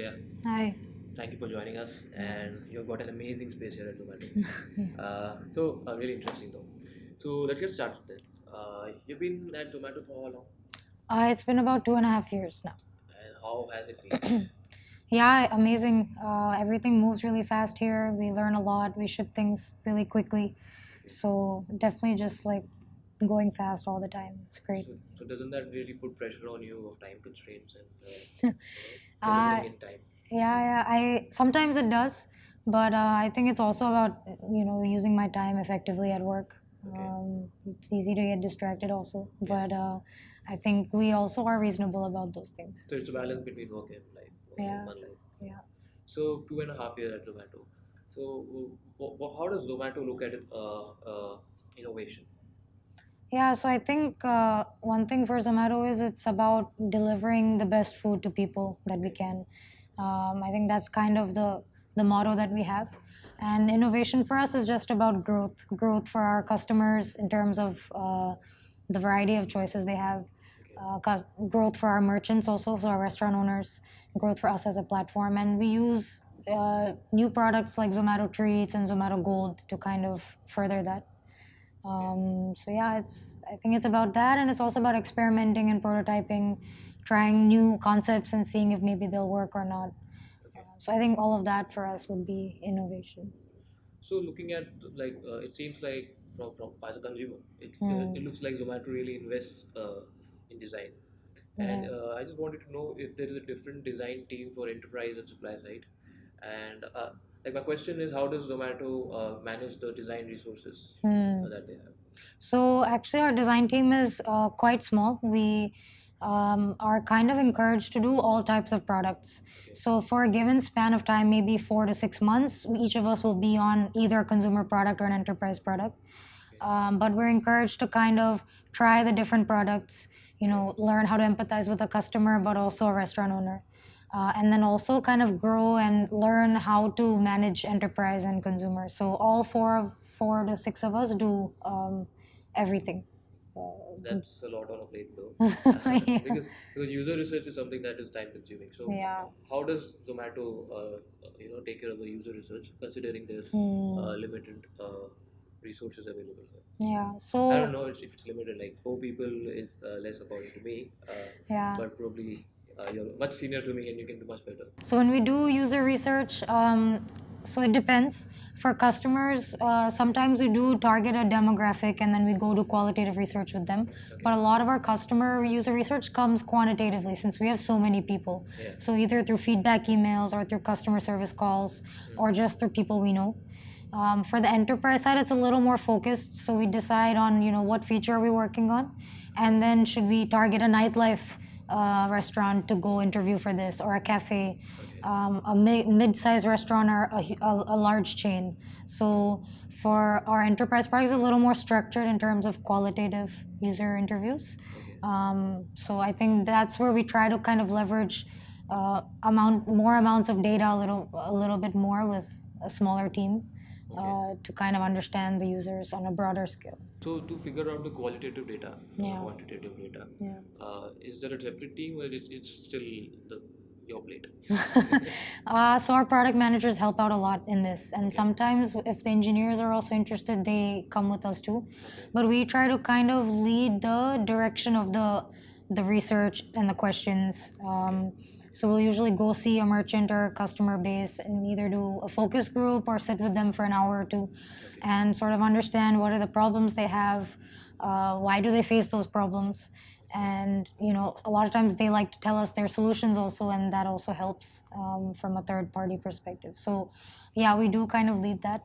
Aiswarya. Hi. Thank you for joining us, and you've got an amazing space here at Zomato. Really interesting though. So let's get started then. You've been at Zomato for how long, It's been about 2.5 years now. and how has it been? Yeah, amazing. Everything moves really fast here. We learn a lot. We ship things really quickly. Okay. So definitely just like going fast all the time. It's great. So doesn't that really put pressure on you of time constraints and Uh, delivering in time? yeah. I sometimes it does, but I think it's also about using my time effectively at work. Okay. It's easy to get distracted also, but I think we also are reasonable about those things. So it's a balance between work and life, work and Yeah, fun life. yeah. So 2.5 years at Zomato. So how does Zomato look at it, innovation? Yeah, so I think one thing for Zomato is it's about delivering the best food to people that we can. I think that's kind of the motto that we have. And innovation for us is just about growth for our customers in terms of the variety of choices they have, growth for our merchants also, so our restaurant owners, growth for us as a platform. And we use new products like Zomato Treats and Zomato Gold to kind of further that. So yeah, I think it's about that, and it's also about experimenting and prototyping, trying new concepts and seeing if maybe they'll work or not. Okay. So I think all of that for us would be innovation. So looking at it seems like from as a consumer, Hmm. it looks like Zomato really invests in design. And Yeah. I just wanted to know if there is a different design team for enterprise and supply side. And like my question is, how does Zomato manage the design resources Hmm. that they have? So actually, our design team is quite small. We are kind of encouraged to do all types of products. Okay. So for a given span of time, maybe 4 to 6 months, each of us will be on either a consumer product or an enterprise product. Okay. But we're encouraged to kind of try the different products, learn how to empathize with a customer, but also a restaurant owner. And then also kind of grow and learn how to manage enterprise and consumer. So all 4 to 6 of us do everything. That's a lot on a plate though, Yeah. because user research is something that is time consuming. So Yeah. how does Zomato take care of the user research considering there's limited resources available here? Yeah. I don't So know if it's limited. Like 4 people is less according to me, yeah. but probably you're much senior to me and you can do much better. So when we do user research, so it depends. For customers, sometimes we do target a demographic and then we go do qualitative research with them. Okay. But a lot of our customer user research comes quantitatively since we have so many people. Yeah. So either through feedback emails or through customer service calls or just through people we know. For the enterprise side, it's a little more focused. So we decide on what feature are we working on, and then should we target a nightlife restaurant to go interview for this, or a cafe, a mid-sized restaurant, or a large chain. So for our enterprise products, it's a little more structured in terms of qualitative user interviews. Okay. So I think that's where we try to kind of leverage more amounts of data a little bit more with a smaller team to kind of understand the users on a broader scale. So to figure out the qualitative data from Yeah. quantitative data, Yeah. is there a separate team or it's still your plate? So our product managers help out a lot in this, and sometimes if the engineers are also interested, they come with us too. Okay. But we try to kind of lead the direction of the research and the questions. So we'll usually go see a merchant or a customer base and either do a focus group or sit with them for an hour or two, and sort of understand what are the problems they have, why do they face those problems, and a lot of times they like to tell us their solutions also, and that also helps from a third party perspective. So yeah, we do kind of lead that,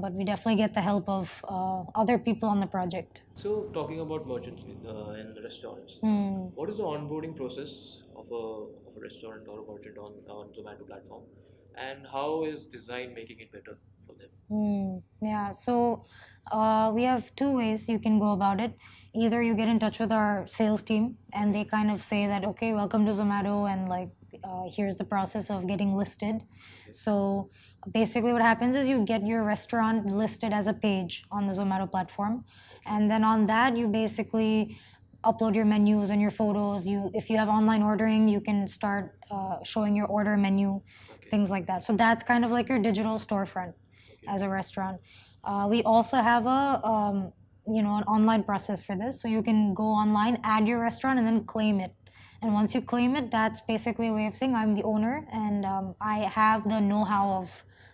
but we definitely get the help of other people on the project. So talking about merchants and restaurants, what is the onboarding process of a restaurant or a merchant on Zomato platform, and how is design making it better for them? Yeah, so we have two ways you can go about it. Either you get in touch with our sales team and they kind of say that, okay, welcome to Zomato, and like, here's the process of getting listed. So basically, what happens is you get your restaurant listed as a page on the Zomato platform, and then on that, you basically upload your menus and your photos. If you have online ordering, you can start showing your order menu, Okay. things like that. So that's kind of like your digital storefront Okay. as a restaurant. We also have an online process for this. So you can go online, add your restaurant, and then claim it. And once you claim it, that's basically a way of saying I'm the owner and I have the know-how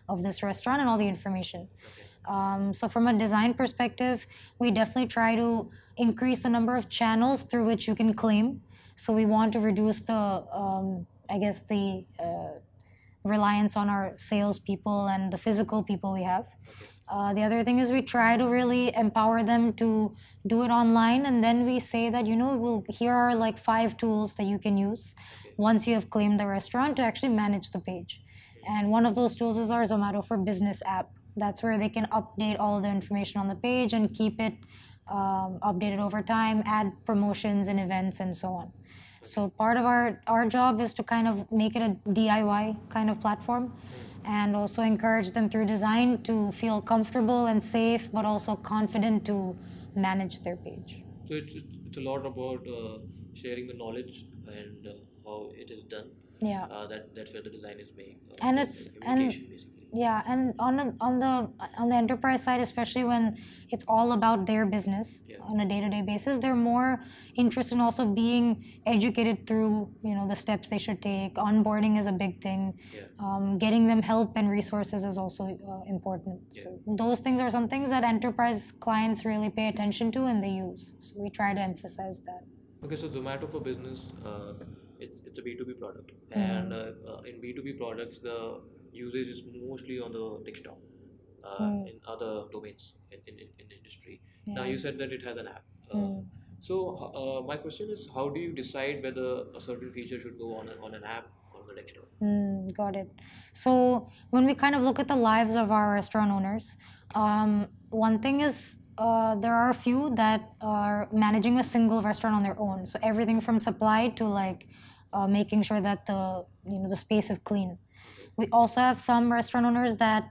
of this restaurant and all the information. Okay. So from a design perspective, we definitely try to increase the number of channels through which you can claim. So we want to reduce the reliance on our salespeople and the physical people we have. Okay. The other thing is we try to really empower them to do it online, and then we say that here are like 5 tools that you can use Okay. once you have claimed the restaurant to actually manage the page. And one of those tools is our Zomato for Business app. That's where they can update all of the information on the page and keep it updated over time, add promotions and events and so on. So part of our job is to kind of make it a DIY kind of platform and also encourage them through design to feel comfortable and safe, but also confident to manage their page. So it's a lot about sharing the knowledge and how it is done. Yeah. That's where the design is made. And The it's communication basically. yeah, and on the enterprise side, especially when it's all about their business Yeah. on a day-to-day basis, they're more interested in also being educated through the steps they should take. Onboarding is a big thing. Yeah. Getting them help and resources is also important. Yeah. So those things are some things that enterprise clients really pay attention to and they use. So we try to emphasize that. Okay, so Zomato for Business, it's a B2B product, and in B2B products, the usage is mostly on the desktop. In other domains in the industry. Now Yeah. you said that it has an app. So my question is, how do you decide whether a certain feature should go on an app or on the desktop? Got it. So when we kind of look at the lives of our restaurant owners, one thing is there are a few that are managing a single restaurant on their own. So everything from supply to like making sure that the space is clean. We also have some restaurant owners that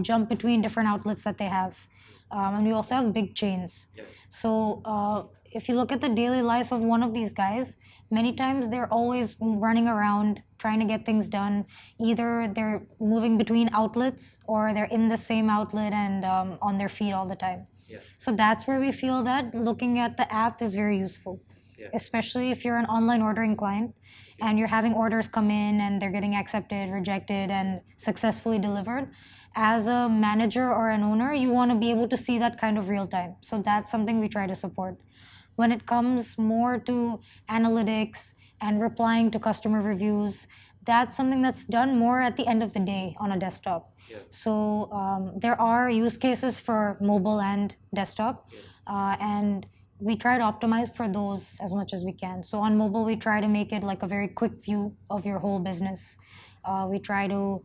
jump between different outlets that they have. And we also have big chains. Yeah. So if you look at the daily life of one of these guys, many times they're always running around trying to get things done. Either they're moving between outlets or they're in the same outlet and on their feet all the time. Yeah. So that's where we feel that looking at the app is very useful. Yeah. Especially if you're an online ordering client and you're having orders come in and they're getting accepted, rejected, and successfully delivered. As a manager or an owner, you want to be able to see that kind of real time. So that's something we try to support. When it comes more to analytics and replying to customer reviews, that's something that's done more at the end of the day on a desktop. Yeah. So there are use cases for mobile and desktop, and we try to optimize for those as much as we can. So on mobile, we try to make it like a very quick view of your whole business. We try to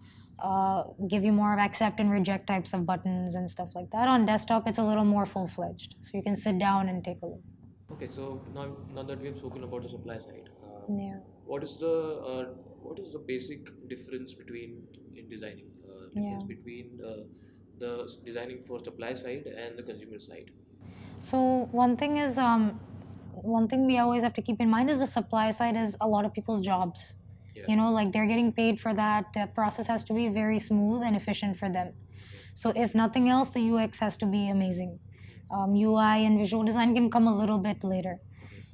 give you more of accept and reject types of buttons and stuff like that. On desktop, it's a little more full-fledged. So you can sit down and take a look. Okay, so now that we have spoken about the supply side, Yeah. what is the basic difference in designing Yeah. between the designing for supply side and the consumer side? So one thing we always have to keep in mind is the supply side is a lot of people's jobs. Yeah. Like they're getting paid for that. The process has to be very smooth and efficient for them. So if nothing else, the UX has to be amazing. UI and visual design can come a little bit later.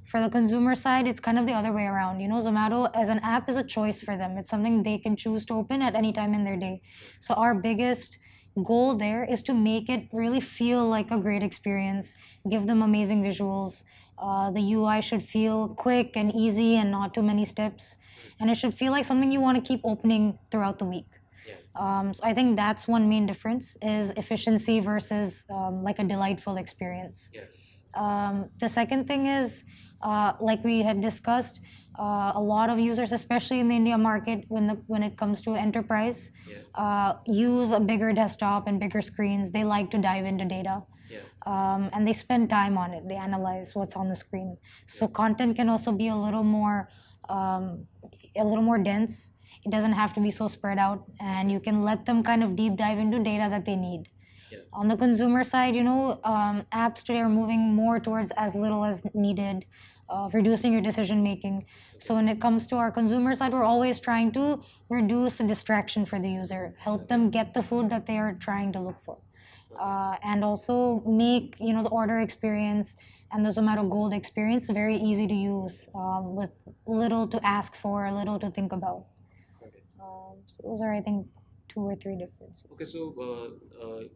For the consumer side, it's kind of the other way around. Zomato as an app is a choice for them. It's something they can choose to open at any time in their day. So our biggest goal there is to make it really feel like a great experience, give them amazing visuals. The UI should feel quick and easy and not too many steps. And it should feel like something you want to keep opening throughout the week. So I think that's one main difference is efficiency versus like a delightful experience. The second thing is, like we had discussed, a lot of users, especially in the India market, when it comes to enterprise, use a bigger desktop and bigger screens. They like to dive into data. And they spend time on it. They analyze what's on the screen. So content can also be a little more dense. It doesn't have to be so spread out, and you can let them kind of deep dive into data that they need. On the consumer side, apps today are moving more towards as little as needed. reducing your decision making. So when it comes to our consumer side, we're always trying to reduce the distraction for the user, help them get the food that they are trying to look for, and also make the order experience and the Zomato Gold experience very easy to use, with little to ask for, little to think about. Okay. So those are, I think, two or three differences. Okay, so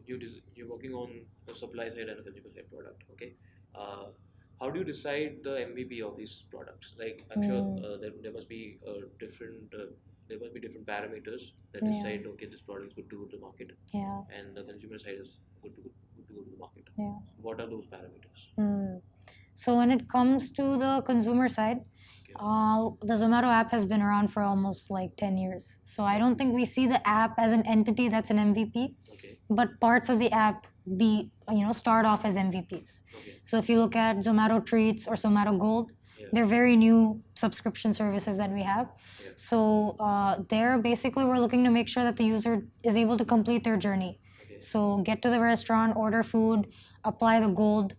you're working on a supply side and a consumer side product. Okay, how do you decide the MVP of these products? Like, I'm sure there must be different parameters that Yeah. decide, okay, this product is good to go to the market, Yeah. and the consumer side is good to go to the market. Yeah. What are those parameters? So when it comes to the consumer side, Okay. the Zomato app has been around for almost like 10 years. So I don't think we see the app as an entity that's an MVP, Okay. but parts of the app start off as MVPs. Okay. So if you look at Zomato Treats or Zomato Gold, Yeah. they're very new subscription services that we have. Yeah. So there, basically, we're looking to make sure that the user is able to complete their journey. Okay. So get to the restaurant, order food, apply the gold,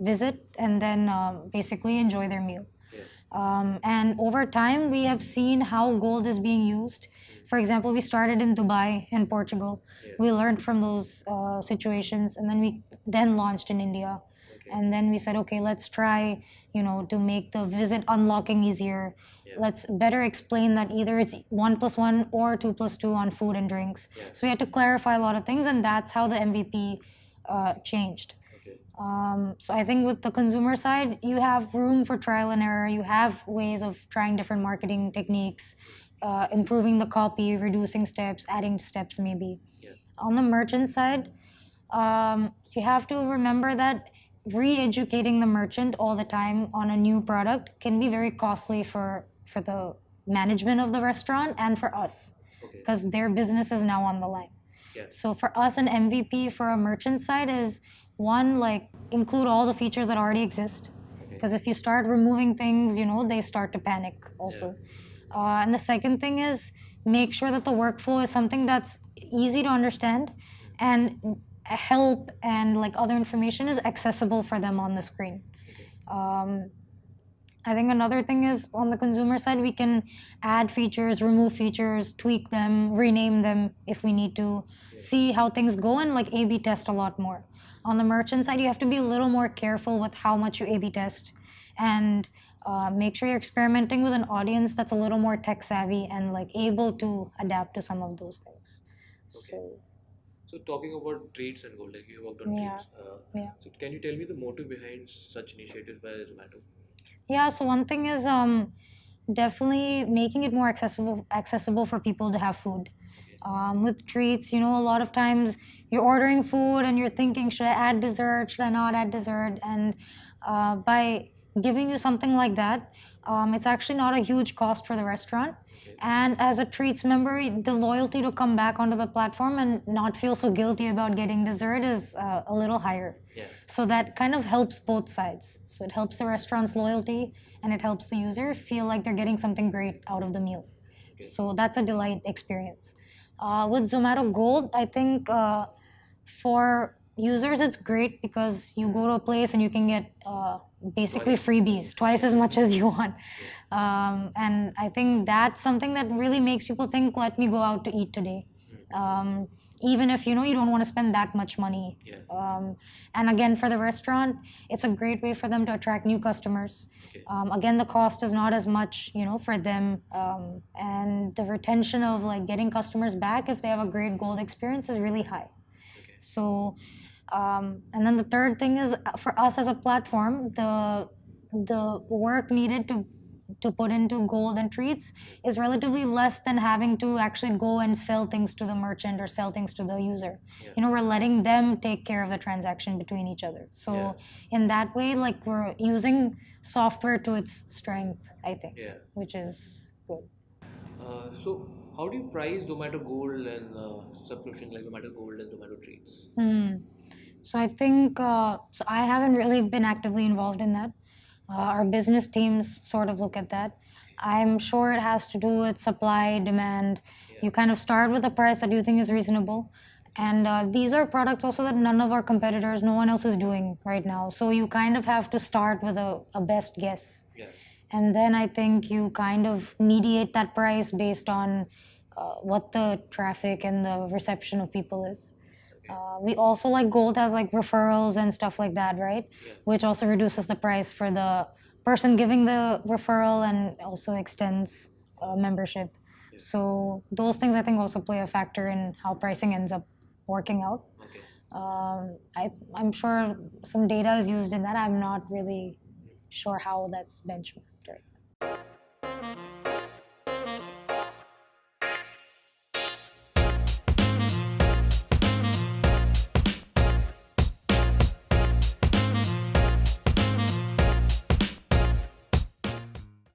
visit, and then basically enjoy their meal. Yeah. And over time, we have seen how gold is being used. For example, we started in Dubai and Portugal. Yeah. We learned from those situations, and then we launched in India. Okay. And then we said, okay, let's try, to make the visit unlocking easier. Yeah. Let's better explain that either it's 1+1 or 2+2 on food and drinks. Yeah. So we had to clarify a lot of things, and that's how the MVP changed. Okay. So I think with the consumer side, you have room for trial and error. You have ways of trying different marketing techniques, improving the copy, reducing steps, adding steps maybe. Yeah. On the merchant side, you have to remember that re-educating the merchant all the time on a new product can be very costly for the management of the restaurant and for us, Okay. because their business is now on the line. Yeah. So for us, an MVP for a merchant side is one, like, include all the features that already exist. Okay. Because if you start removing things, they start to panic also. And the second thing is make sure that the workflow is something that's easy to understand, and help and like other information is accessible for them on the screen. Okay. I think another thing is on the consumer side, we can add features, remove features, tweak them, rename them if we need to, see how things go, and like A/B test a lot more. On the merchant side, you have to be a little more careful with how much you A/B test, and make sure you're experimenting with an audience that's a little more tech savvy and like able to adapt to some of those things. Okay. So talking about treats and gold, like you worked on Yeah. treats. Yeah. So can you tell me the motive behind such initiatives by Zomato? Yeah, so one thing is definitely making it more accessible for people to have food. With treats, a lot of times you're ordering food and you're thinking, should I add dessert? Should I not add dessert? And by giving you something like that, it's actually not a huge cost for the restaurant. Okay. And as a treats member, the loyalty to come back onto the platform and not feel so guilty about getting dessert is a little higher. Yeah. So that kind of helps both sides. So it helps the restaurant's loyalty, and it helps the user feel like they're getting something great out of the meal. Okay. So that's a delight experience. With Zomato Gold, I think for users it's great because you go to a place and you can get basically freebies, twice as much as you want. And I think that's something that really makes people think, let me go out to eat today. Even if you don't want to spend that much money. Yeah. And again, for the restaurant, it's a great way for them to attract new customers. Okay. Again, the cost is not as much, for them, and the retention of like getting customers back if they have a great gold experience is really high. Okay. So, and then the third thing is for us as a platform, the work needed to put into gold and treats is relatively less than having to actually go and sell things to the merchant or sell things to the user. Yeah. We're letting them take care of the transaction between each other. So Yeah. in that way, like, we're using software to its strength, I think, Yeah. which is good. So how do you price Zomato Gold and subscription like Zomato Gold and Zomato Treats? So I think, so I haven't really been actively involved in that. Our business teams sort of look at that. I'm sure it has to do with supply, demand. Yeah. You kind of start with a price that you think is reasonable, And these are products also that none of our competitors, no one else is doing right now. So you kind of have to start with a best guess. Yeah. And then I think you kind of mediate that price based on what the traffic and the reception of people is. Okay. We also like Gold has like referrals and stuff like that, right? Yeah. Which also reduces the price for the person giving the referral and also extends membership. Yeah. So those things I think also play a factor in how pricing ends up working out. Okay. I'm sure some data is used in that. I'm not really sure how that's benchmarked.